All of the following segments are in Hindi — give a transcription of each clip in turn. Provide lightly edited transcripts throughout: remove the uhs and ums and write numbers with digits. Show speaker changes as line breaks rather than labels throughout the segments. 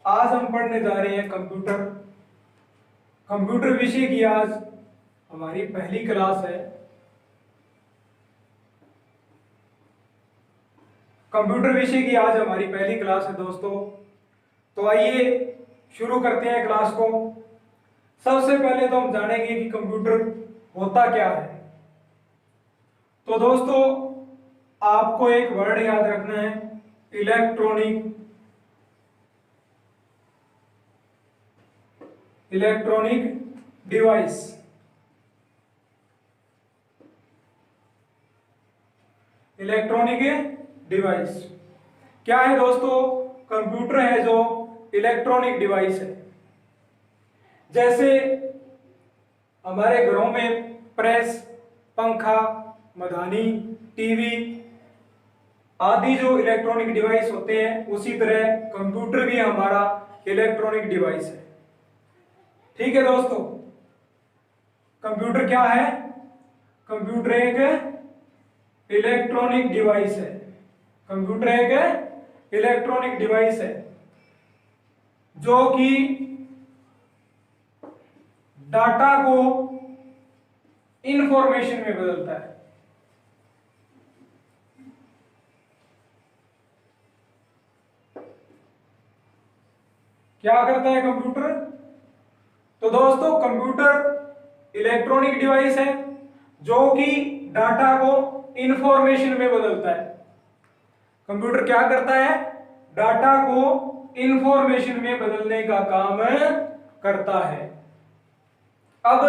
आज हम पढ़ने जा रहे हैं कंप्यूटर। कंप्यूटर विषय की आज हमारी पहली क्लास है। कंप्यूटर विषय की आज हमारी पहली क्लास है दोस्तों। तो आइए शुरू करते हैं क्लास को। सबसे पहले तो हम जानेंगे कि कंप्यूटर होता क्या है। तो दोस्तों आपको एक वर्ड याद रखना है, इलेक्ट्रॉनिक डिवाइस। इलेक्ट्रॉनिक डिवाइस क्या है दोस्तों? कंप्यूटर है जो इलेक्ट्रॉनिक डिवाइस है। जैसे हमारे घरों में प्रेस, पंखा, मधानी, टीवी आदि जो इलेक्ट्रॉनिक डिवाइस होते हैं, उसी तरह कंप्यूटर भी हमारा इलेक्ट्रॉनिक डिवाइस है। ठीक है दोस्तों, कंप्यूटर क्या है? कंप्यूटर एक इलेक्ट्रॉनिक डिवाइस है। कंप्यूटर एक इलेक्ट्रॉनिक डिवाइस है जो कि डाटा को इंफॉर्मेशन में बदलता है। क्या करता है कंप्यूटर? तो दोस्तों कंप्यूटर इलेक्ट्रॉनिक डिवाइस है जो कि डाटा को इंफॉर्मेशन में बदलता है। कंप्यूटर क्या करता है? डाटा को इंफॉर्मेशन में बदलने का काम करता है। अब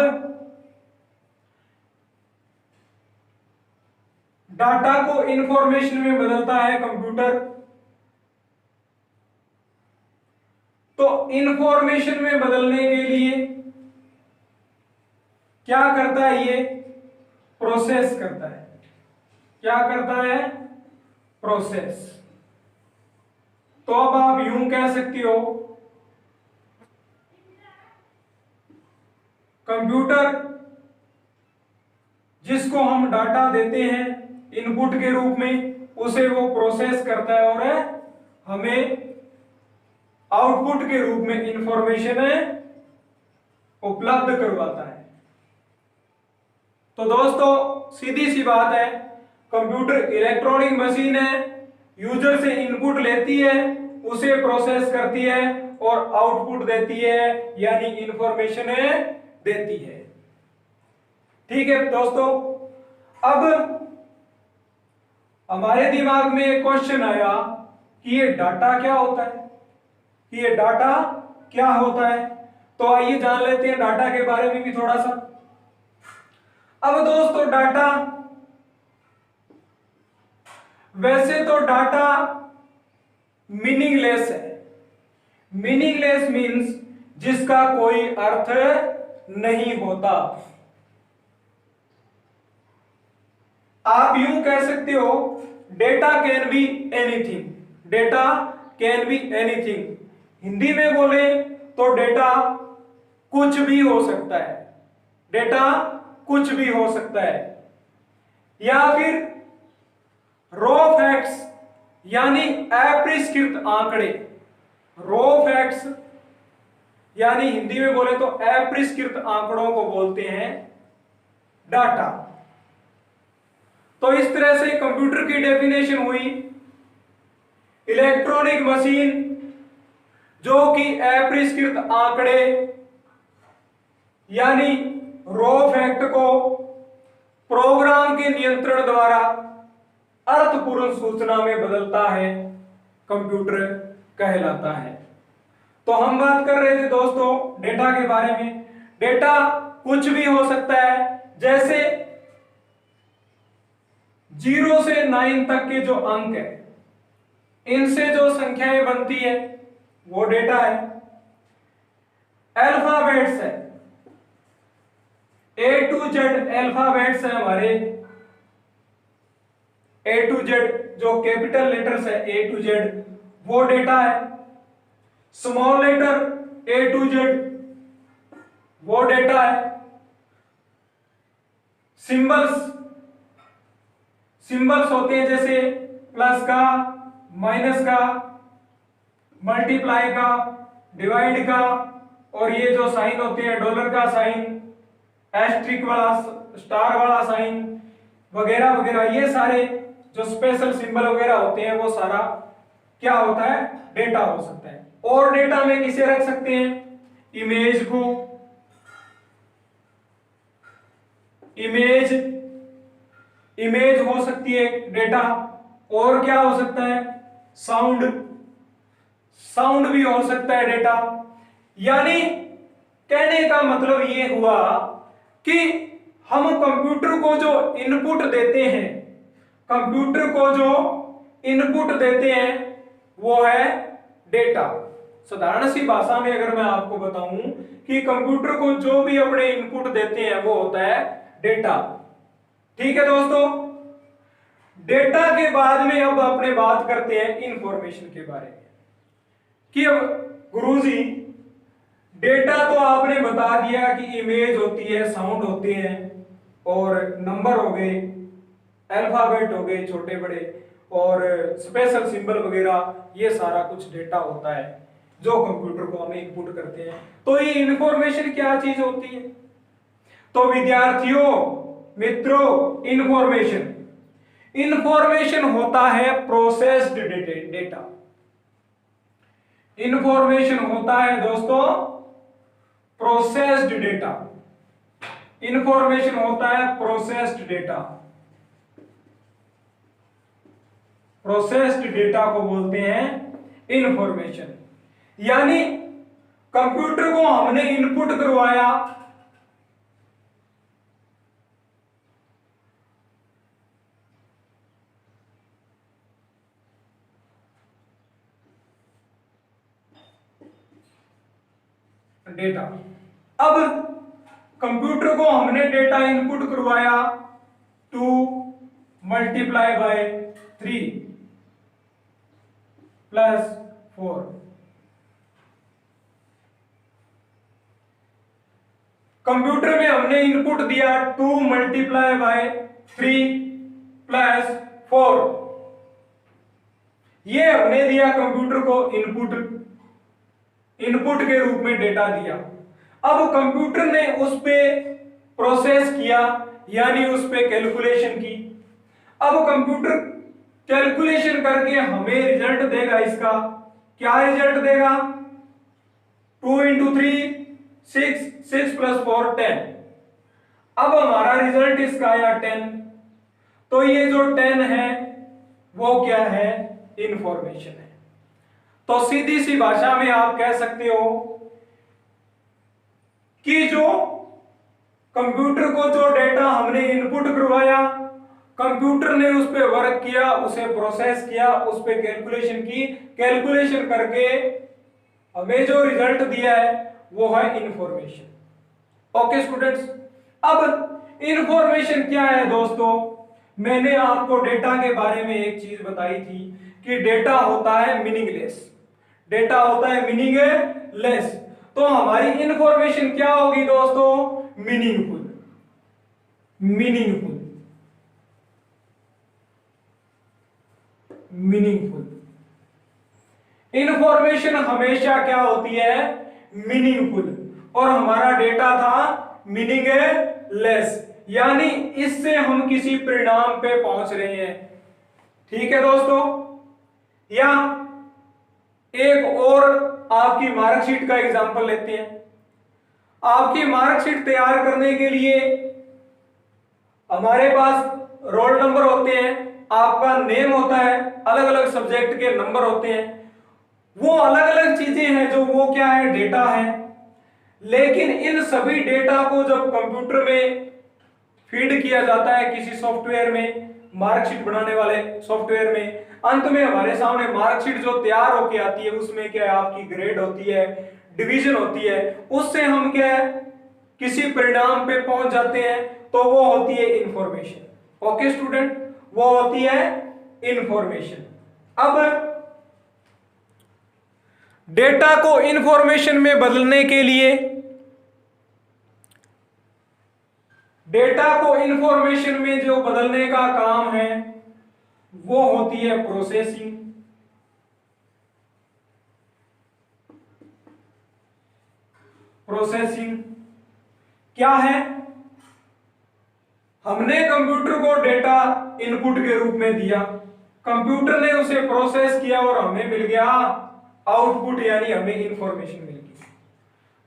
डाटा को इंफॉर्मेशन में बदलता है कंप्यूटर, तो इंफॉर्मेशन में बदलने के लिए क्या करता है? ये प्रोसेस करता है। क्या करता है? प्रोसेस। तो अब आप यूं कह सकते हो, कंप्यूटर जिसको हम डाटा देते हैं इनपुट के रूप में, उसे वो प्रोसेस करता है और हमें आउटपुट के रूप में इंफॉर्मेशन उपलब्ध करवाता है। तो दोस्तों सीधी सी बात है, कंप्यूटर इलेक्ट्रॉनिक मशीन है। यूजर से इनपुट लेती है, उसे प्रोसेस करती है और आउटपुट देती है, यानी इंफॉर्मेशन देती है। ठीक है दोस्तों, अब हमारे दिमाग में एक क्वेश्चन आया कि ये डाटा क्या होता है, कि ये डाटा क्या होता है। तो आइए जान लेते हैं डाटा के बारे में भी थोड़ा सा। अब दोस्तों डाटा, वैसे तो डाटा मीनिंगलेस है। मीनिंगलेस मीन्स जिसका कोई अर्थ नहीं होता। आप यूं कह सकते हो, data can be anything. Data can be anything. Hindi में बोले तो डेटा कुछ भी हो सकता है। डेटा कुछ भी हो सकता है। या फिर रॉ फैक्ट्स यानी अपरिष्कृत आंकड़े। रॉ फैक्ट्स यानी हिंदी में बोले तो अपरिष्कृत आंकड़ों को बोलते हैं डाटा। तो इस तरह से कंप्यूटर की डेफिनेशन हुई, इलेक्ट्रॉनिक मशीन जो कि अपरिष्कृत आंकड़े यानी रॉ फैक्ट को प्रोग्राम के नियंत्रण द्वारा अर्थपूर्ण सूचना में बदलता है, कंप्यूटर कहलाता है। तो हम बात कर रहे थे दोस्तों डेटा के बारे में। डेटा कुछ भी हो सकता है, जैसे 0 से 9 तक के जो अंक है, इनसे जो संख्याएं बनती है वो डेटा है। अल्फाबेट्स है, A to Z अल्फाबेट्स है हमारे। A to Z जो कैपिटल लेटर्स है, A to Z वो डेटा है। Small letter A to Z वो डेटा है। सिंबल्स होते हैं जैसे प्लस का, माइनस का, मल्टीप्लाई का, डिवाइड का, और ये जो साइन होते हैं डॉलर का साइन, एस्ट्रिक वाला, स्टार वाला साइन वगैरह वगैरह, ये सारे जो स्पेशल सिंबल वगैरह होते हैं वो सारा क्या होता है, डेटा हो सकता है। और डेटा में किसे रख सकते हैं, इमेज को, इमेज हो सकती है डेटा, और क्या हो सकता है, साउंड भी हो सकता है डेटा। यानी कहने का मतलब ये हुआ कि हम कंप्यूटर को जो इनपुट देते हैं, कंप्यूटर को जो इनपुट देते हैं वो है डेटा। साधारण सी भाषा में अगर मैं आपको बताऊं कि कंप्यूटर को जो भी अपने इनपुट देते हैं वो होता है डेटा। ठीक है दोस्तों, डेटा के बाद में अब अपने बात करते हैं इंफॉर्मेशन के बारे में कि अब गुरुजी डेटा तो आपने बता दिया कि इमेज होती है, साउंड होते हैं, और नंबर हो गए, अल्फाबेट हो गए छोटे बड़े, और स्पेशल सिंबल वगैरह, ये सारा कुछ डेटा होता है जो कंप्यूटर को हमें इनपुट करते हैं। तो ये इंफॉर्मेशन क्या चीज होती है, तो विद्यार्थियों मित्रों, इंफॉर्मेशन होता है प्रोसेस्ड डेटा। इंफॉर्मेशन होता है दोस्तों प्रोसेस्ड डेटा, इंफॉर्मेशन होता है प्रोसेस्ड डेटा। प्रोसेस्ड डेटा को बोलते हैं इंफॉर्मेशन। यानी कंप्यूटर को हमने इनपुट करवाया, डेटा, अब कंप्यूटर को हमने डेटा इनपुट करवाया 2 मल्टीप्लाई बाय 3 प्लस 4। कंप्यूटर में हमने इनपुट दिया 2 मल्टीप्लाई बाय 3 प्लस 4, ये हमने दिया कंप्यूटर को इनपुट के रूप में डेटा दिया। अब कंप्यूटर ने उस पे प्रोसेस किया, यानी उस पे कैलकुलेशन की। अब कंप्यूटर कैलकुलेशन करके हमें रिजल्ट देगा, इसका क्या रिजल्ट देगा, 2 into 3 6, 6 plus 4 10। अब हमारा रिजल्ट इसका आया 10, तो ये जो 10 है वो क्या है, इंफॉर्मेशन है। तो सीधी सी भाषा में आप कह सकते हो कि जो कंप्यूटर को जो डेटा हमने इनपुट करवाया, कंप्यूटर ने उस पे वर्क किया, उसे प्रोसेस किया, उस पे कैलकुलेशन की, कैलकुलेशन करके हमें जो रिजल्ट दिया है वो है इंफॉर्मेशन। ओके स्टूडेंट्स, अब इंफॉर्मेशन क्या है दोस्तों, मैंने आपको डेटा के बारे में एक चीज बताई थी कि डेटा होता है मीनिंगलेस, डेटा होता है मीनिंगलेस। तो हमारी इंफॉर्मेशन क्या होगी दोस्तों, मीनिंगफुल। इंफॉर्मेशन हमेशा क्या होती है, मीनिंगफुल, और हमारा डेटा था मीनिंगलेस, यानी इससे हम किसी परिणाम पे पहुंच रहे हैं। ठीक है दोस्तों, या एक और आपकी मार्कशीट का एग्जांपल लेते हैं। आपकी मार्कशीट तैयार करने के लिए हमारे पास रोल नंबर होते हैं, आपका नेम होता है, अलग अलग सब्जेक्ट के नंबर होते हैं, वो अलग अलग चीजें हैं जो वो क्या है, डेटा है। लेकिन इन सभी डेटा को जब कंप्यूटर में फीड किया जाता है किसी सॉफ्टवेयर में, मार्कशीट बनाने वाले सॉफ्टवेयर में, अंत में हमारे सामने मार्कशीट जो तैयार होके आती है उसमें क्या है, आपकी ग्रेड होती है, डिवीजन होती है, उससे हम क्या है किसी परिणाम पे पहुंच जाते हैं, तो वो होती है इंफॉर्मेशन। ओके स्टूडेंट, वो होती है इंफॉर्मेशन। अब डेटा को इंफॉर्मेशन में बदलने के लिए, डेटा को इंफॉर्मेशन में जो बदलने का काम है वो होती है प्रोसेसिंग। प्रोसेसिंग क्या है? हमने कंप्यूटर को डेटा इनपुट के रूप में दिया, कंप्यूटर ने उसे प्रोसेस किया और हमें मिल गया आउटपुट, यानी हमें इंफॉर्मेशन मिल गई।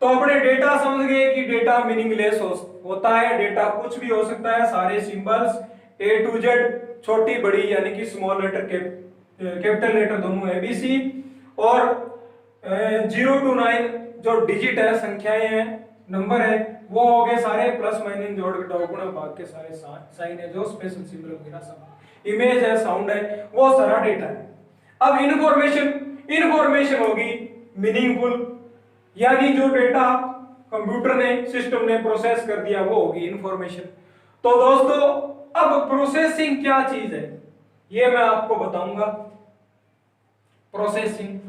तो अपने डेटा समझ गए कि डेटा मीनिंगलेस होता है, डेटा कुछ भी हो सकता है, सारे सिंबल्स A to Z, छोटी बड़ी यानी कि स्मॉल लेटर कैपिटल लेटर दोनों ABC, और 0 to 9 जो डिजिट है, संख्याएं हैं, नंबर है, वो हो गए सारे, प्लस माइनस जोड़ घटाव गुणा भाग के सारे साइन है, जो स्पेशल सिंबल वगैरह सब, इमेज है, साउंड है, वो सारा डेटा है। अब इंफॉर्मेशन होगी मीनिंगफुल, यानी जो डेटा कंप्यूटर ने, सिस्टम ने प्रोसेस कर दिया, वो होगी इंफॉर्मेशन। तो दोस्तों अब प्रोसेसिंग क्या चीज है ये मैं आपको बताऊंगा। प्रोसेसिंग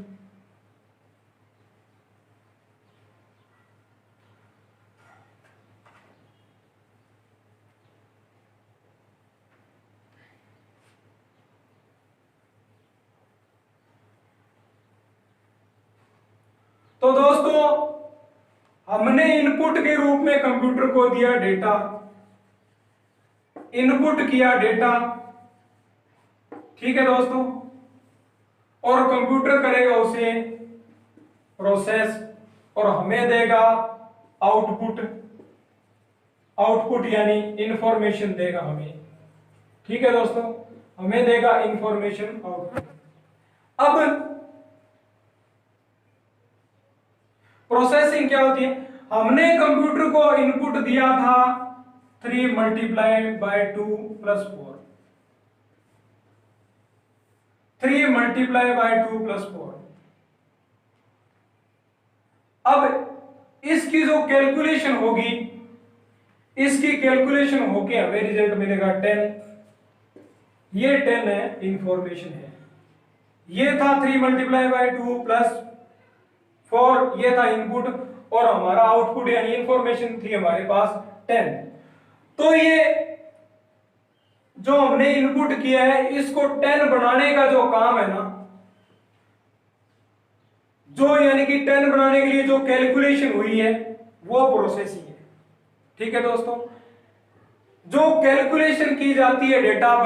तो दोस्तों हमने इनपुट के रूप में कंप्यूटर को दिया डेटा, इनपुट किया डेटा, ठीक है दोस्तों, और कंप्यूटर करेगा उसे प्रोसेस और हमें देगा आउटपुट, आउटपुट यानी इंफॉर्मेशन देगा हमें, ठीक है दोस्तों, हमें देगा इंफॉर्मेशन आउटपुट। अब प्रोसेसिंग क्या होती है? हमने कंप्यूटर को इनपुट दिया था 3 multiplied by 2 plus 4, 3 multiplied by 2 plus 4। अब इसकी जो कैलकुलेशन होगी, इसकी कैलकुलेशन होके हमें रिजल्ट मिलेगा 10। ये 10 है, इंफॉर्मेशन है। ये था 3 multiplied by 2 plus 4, ये था इनपुट, और हमारा आउटपुट यानी इंफॉर्मेशन थी हमारे पास 10। तो ये जो हमने इनपुट किया है, इसको 10 बनाने का जो काम है ना, जो यानी कि 10 बनाने के लिए जो कैलकुलेशन हुई है, वो प्रोसेसिंग है, ठीक है दोस्तों। जो कैलकुलेशन की जाती है डेटा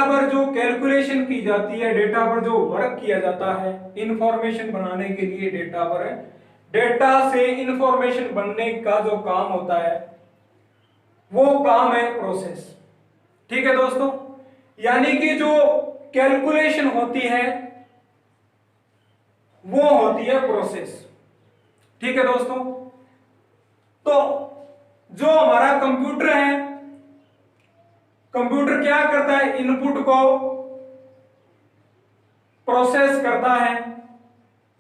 पर जो कैलकुलेशन की जाती है, डेटा पर जो वर्क किया जाता है इंफॉर्मेशन बनाने के लिए, डेटा पर, डेटा से इंफॉर्मेशन बनने का जो काम होता है, वो काम है प्रोसेस, ठीक है दोस्तों। यानी कि जो कैलकुलेशन होती है वो होती है प्रोसेस, ठीक है दोस्तों। तो जो हमारा कंप्यूटर है, कंप्यूटर क्या करता है? इनपुट को प्रोसेस करता है,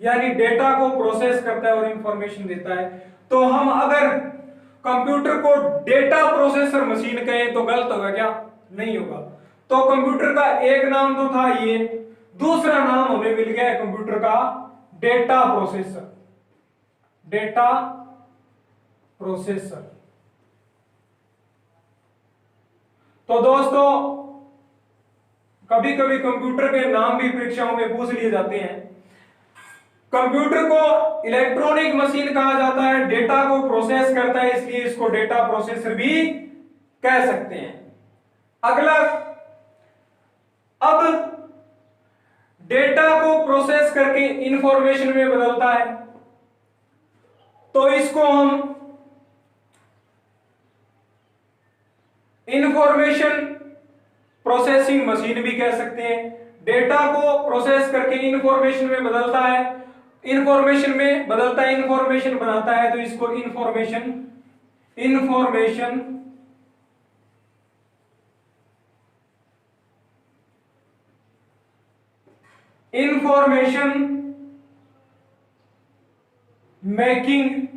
यानी डेटा को प्रोसेस करता है और इंफॉर्मेशन देता है। तो हम अगर कंप्यूटर को डेटा प्रोसेसर मशीन कहें तो गलत होगा क्या? नहीं होगा। तो कंप्यूटर का एक नाम तो था ये, दूसरा नाम हमें मिल गया है कंप्यूटर का डेटा प्रोसेसर, डेटा प्रोसेसर। तो दोस्तों कभी कभी कंप्यूटर के नाम भी परीक्षाओं में पूछ लिए जाते हैं। कंप्यूटर को इलेक्ट्रॉनिक मशीन कहा जाता है, डेटा को प्रोसेस करता है, इसलिए इसको डेटा प्रोसेसर भी कह सकते हैं। अगला, अब डेटा को प्रोसेस करके इंफॉर्मेशन में बदलता है, तो इसको हम इंफॉर्मेशन प्रोसेसिंग मशीन भी कह सकते हैं। डेटा को प्रोसेस करके इंफॉर्मेशन में बदलता है, इंफॉर्मेशन में बदलता है, इंफॉर्मेशन बनाता है, तो इसको इंफॉर्मेशन मेकिंग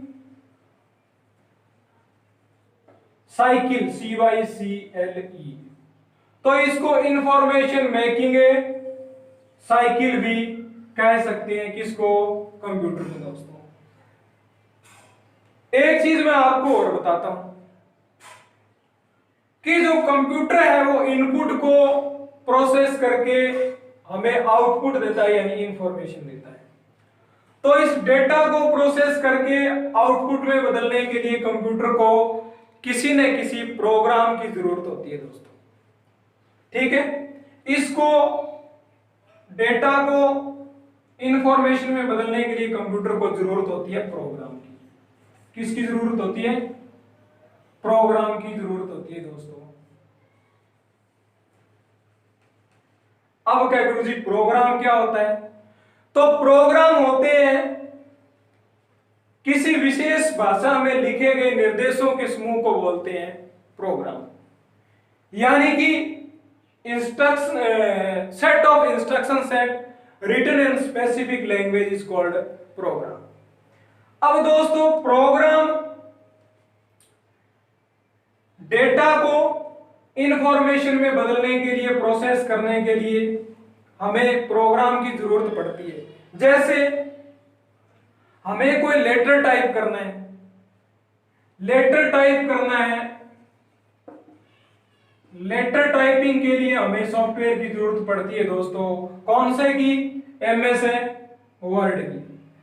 साइकिल, CYCLE, तो इसको इंफॉर्मेशन मेकिंग साइकिल भी कह सकते हैं। किसको? कंप्यूटर को। दोस्तों एक चीज मैं आपको और बताता हूं कि जो कंप्यूटर है वो इनपुट को प्रोसेस करके हमें आउटपुट देता है, यानी इंफॉर्मेशन देता है। तो इस डेटा को प्रोसेस करके आउटपुट में बदलने के लिए कंप्यूटर को किसी न किसी प्रोग्राम की जरूरत होती है दोस्तों। ठीक है, इसको डेटा को इंफॉर्मेशन में बदलने के लिए कंप्यूटर को जरूरत होती है प्रोग्राम की। किसकी जरूरत होती है? प्रोग्राम की जरूरत होती है दोस्तों। अब क्या करूं जी, प्रोग्राम क्या होता है? तो प्रोग्राम होते हैं किसी विशेष भाषा में लिखे गए निर्देशों के समूह को बोलते हैं प्रोग्राम। यानी कि instruction set of instruction set written in specific language is called program. अब दोस्तों प्रोग्राम डेटा को इंफॉर्मेशन में बदलने के लिए, प्रोसेस करने के लिए हमें प्रोग्राम की जरूरत पड़ती है। जैसे हमें कोई लेटर टाइप करना है, लेटर टाइप करना है, लेटर टाइपिंग के लिए हमें सॉफ्टवेयर की जरूरत पड़ती है दोस्तों। कौन से की? एमएस वर्ड की।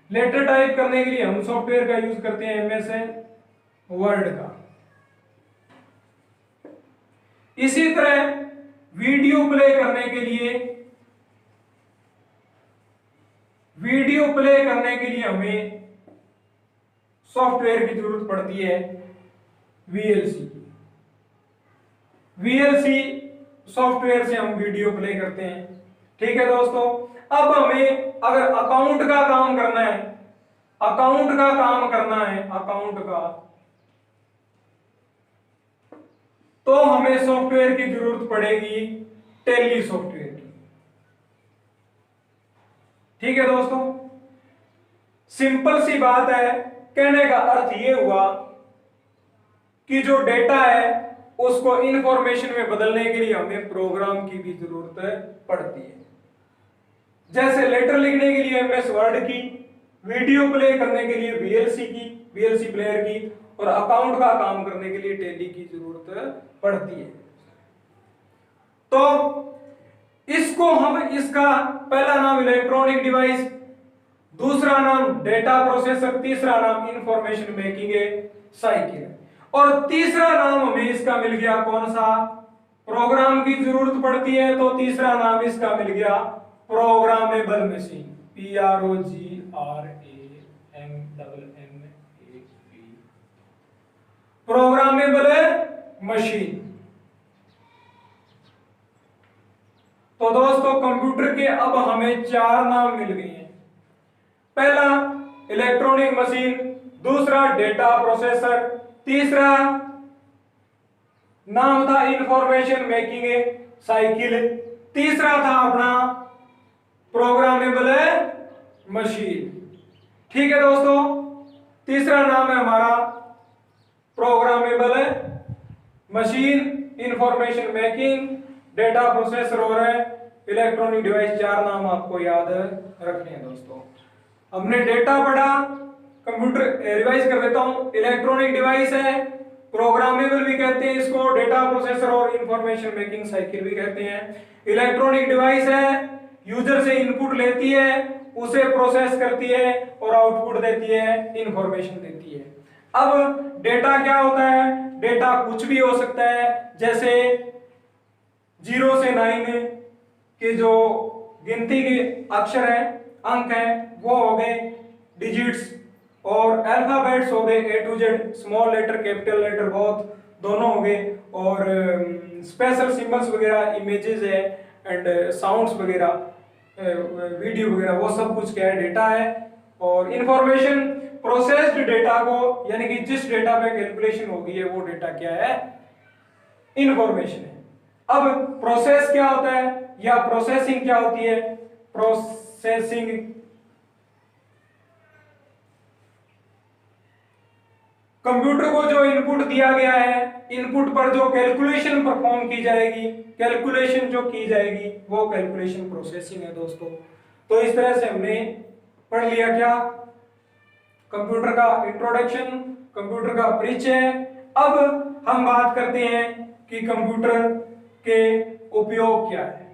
लेटर टाइप करने के लिए हम सॉफ्टवेयर का यूज करते हैं एमएस वर्ड का। इसी तरह वीडियो प्ले करने के लिए, वीडियो प्ले करने के लिए हमें सॉफ्टवेयर की जरूरत पड़ती है वीएलसी की। वीएलसी सॉफ्टवेयर से हम वीडियो प्ले करते हैं। ठीक है दोस्तों, अब हमें अगर अकाउंट का काम करना है, अकाउंट का काम करना है, अकाउंट का, तो हमें सॉफ्टवेयर की जरूरत पड़ेगी टैली सॉफ्टवेयर की। ठीक है दोस्तों, सिंपल सी बात है। कहने का अर्थ यह हुआ कि जो डेटा है उसको इंफॉर्मेशन में बदलने के लिए हमें प्रोग्राम की भी जरूरत पड़ती है। जैसे लेटर लिखने के लिए एमएस वर्ड की, वीडियो प्ले करने के लिए वीएलसी की, वीएलसी प्लेयर की, और अकाउंट का काम करने के लिए टैली की जरूरत पड़ती है। तो इसको हम, इसका पहला नाम इलेक्ट्रॉनिक डिवाइस, दूसरा नाम डेटा प्रोसेसर, तीसरा नाम इंफॉर्मेशन मेकिंग साइकिल, और तीसरा नाम हमें इसका मिल गया कौन सा? प्रोग्राम की जरूरत पड़ती है, तो तीसरा नाम इसका मिल गया प्रोग्रामेबल मशीन। Programmable machine. तो दोस्तों कंप्यूटर के अब हमें चार नाम मिल गए हैं। पहला इलेक्ट्रॉनिक मशीन, दूसरा डेटा प्रोसेसर, तीसरा नाम था इंफॉर्मेशन मेकिंग साइकिल, तीसरा था अपना प्रोग्रामेबल मशीन। ठीक है दोस्तों, तीसरा नाम है हमारा programmable machine, information making, data processor और इलेक्ट्रॉनिक डिवाइस। चार नाम आपको याद रखने हैं दोस्तों। हमने डेटा पढ़ा, कंप्यूटर रिवाइज कर देता हूं। इलेक्ट्रॉनिक डिवाइस है, प्रोग्रामेबल भी कहते हैं इसको, डेटा प्रोसेसर और इंफॉर्मेशन मेकिंग साइकिल भी कहते हैं। इलेक्ट्रॉनिक डिवाइस है, यूजर से इनपुट लेती है, उसे प्रोसेस करती है और आउटपुट देती है, इंफॉर्मेशन देती है। अब डेटा क्या होता है? डेटा कुछ भी हो सकता है, जैसे 0 से 9 के जो गिनती के अक्षर है, अंक है, वो हो गए डिजिट्स, और अल्फाबेट्स हो गए A to Z, small letter, capital letter, both दोनों हो गए, और स्पेशल सिंबल्स वगैरह, इमेजेस है एंड साउंड्स वगैरह, वीडियो वगैरह, वो सब कुछ क्या है? डेटा है। और इंफॉर्मेशन, प्रोसेस्ड डेटा को, यानी कि जिस डेटा पे कैलकुलेशन होगी है वो डेटा क्या है? इंफॉर्मेशन है। अब प्रोसेस क्या होता है या प्रोसेसिंग क्या होती है? प्रोसेसिंग कंप्यूटर को जो इनपुट दिया गया है, इनपुट पर जो कैलकुलेशन परफॉर्म की जाएगी, कैलकुलेशन जो की जाएगी, वो कैलकुलेशन प्रोसेसिंग है दोस्तों। तो इस तरह से हमने पढ़ लिया क्या? कंप्यूटर का इंट्रोडक्शन, कंप्यूटर का परिचय। अब हम बात करते हैं कि कंप्यूटर के उपयोग क्या है।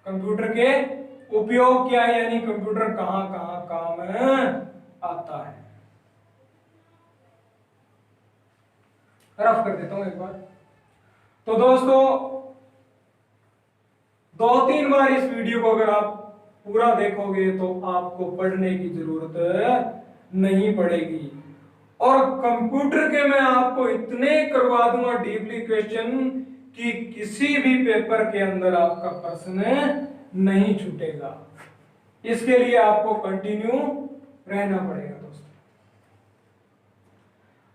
कंप्यूटर के उपयोग क्या है, यानी कंप्यूटर कहां कहां काम आता है। रफ कर देता हूं एक बार। तो दोस्तों 2-3 बार इस वीडियो को अगर आप पूरा देखोगे तो आपको पढ़ने की जरूरत नहीं पड़ेगी। और कंप्यूटर के मैं आपको इतने करवा दूंगा डीपली क्वेश्चन कि किसी भी पेपर के अंदर आपका प्रश्न नहीं छूटेगा। इसके लिए आपको कंटिन्यू रहना पड़ेगा दोस्तों।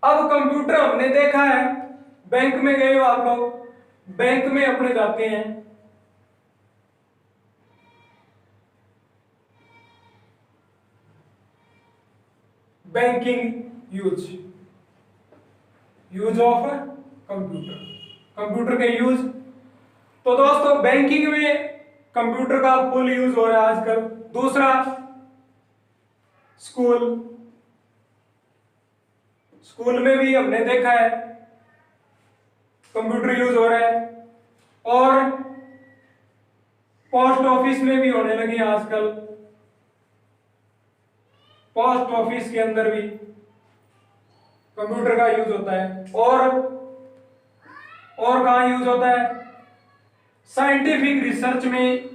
अब कंप्यूटर हमने देखा है, बैंक में गए हो आप लोग, बैंक में अपने जाते हैं, banking use of computer, computer के यूज। तो दोस्तों बैंकिंग में कंप्यूटर का फुल यूज हो रहा है आजकल। दूसरा स्कूल में भी हमने देखा है कंप्यूटर यूज हो रहा है, और पोस्ट ऑफिस में भी होने लगे आजकल। पोस्ट ऑफिस के अंदर भी कंप्यूटर का यूज होता है। और कहां यूज होता है? साइंटिफिक रिसर्च में,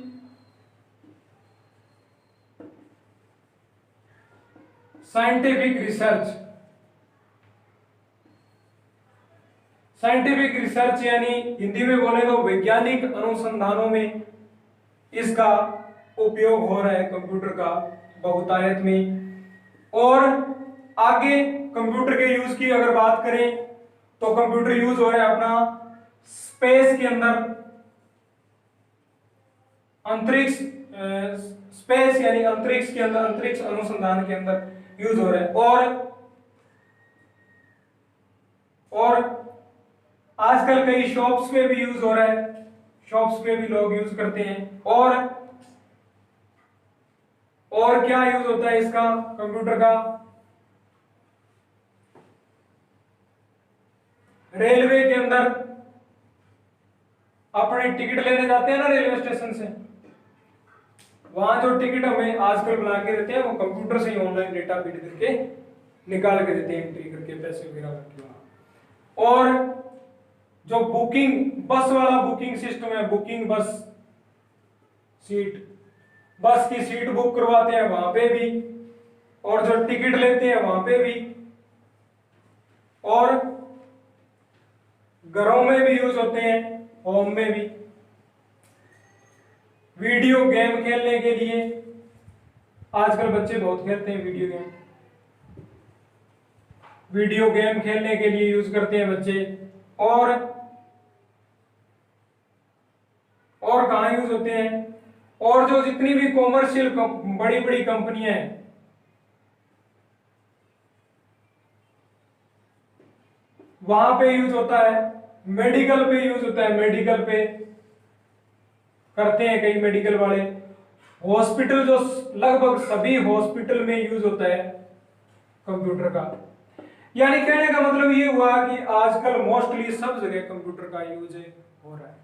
साइंटिफिक रिसर्च यानी हिंदी में बोले तो वैज्ञानिक अनुसंधानों में इसका उपयोग हो रहा है कंप्यूटर का बहुतायत में। और आगे कंप्यूटर के यूज की अगर बात करें तो कंप्यूटर यूज हो रहा है अपना स्पेस के अंदर, अंतरिक्ष, स्पेस यानी अंतरिक्ष के अंदर, अंतरिक्ष अनुसंधान के अंदर यूज हो रहा है। और आजकल कई शॉप्स में भी यूज हो रहा है, शॉप्स में भी लोग यूज करते हैं। और क्या यूज होता है इसका, कंप्यूटर का? रेलवे के अंदर अपने टिकट लेने जाते हैं ना रेलवे स्टेशन से, वहां जो टिकट हमें आजकल बना के देते हैं वो कंप्यूटर से ही ऑनलाइन डेटा फीड करके निकाल के देते हैं, एंट्री करके पैसे वगैरह करके वहां। और जो बुकिंग, बस वाला बुकिंग सिस्टम है, बुकिंग बस सीट, बस की सीट बुक करवाते हैं वहां पे भी, और जो टिकट लेते हैं वहां पे भी, और घरों में भी यूज होते हैं, होम में भी। वीडियो गेम खेलने के लिए आजकल बच्चे बहुत खेलते हैं वीडियो गेम, वीडियो गेम खेलने के लिए यूज करते हैं बच्चे। और कहां यूज होते हैं? और जो जितनी भी कॉमर्शियल बड़ी बड़ी कंपनियां हैं, वहां पे यूज होता है। मेडिकल पे यूज होता है, मेडिकल पे करते हैं कई मेडिकल वाले। हॉस्पिटल, जो लगभग सभी हॉस्पिटल में यूज होता है कंप्यूटर का। यानी कहने का मतलब ये हुआ कि आजकल मोस्टली सब जगह कंप्यूटर का यूज हो रहा है।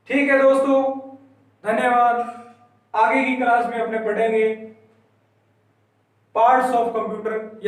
ठीक है दोस्तों, धन्यवाद। आगे की क्लास में अपने पढ़ेंगे पार्ट्स ऑफ कंप्यूटर।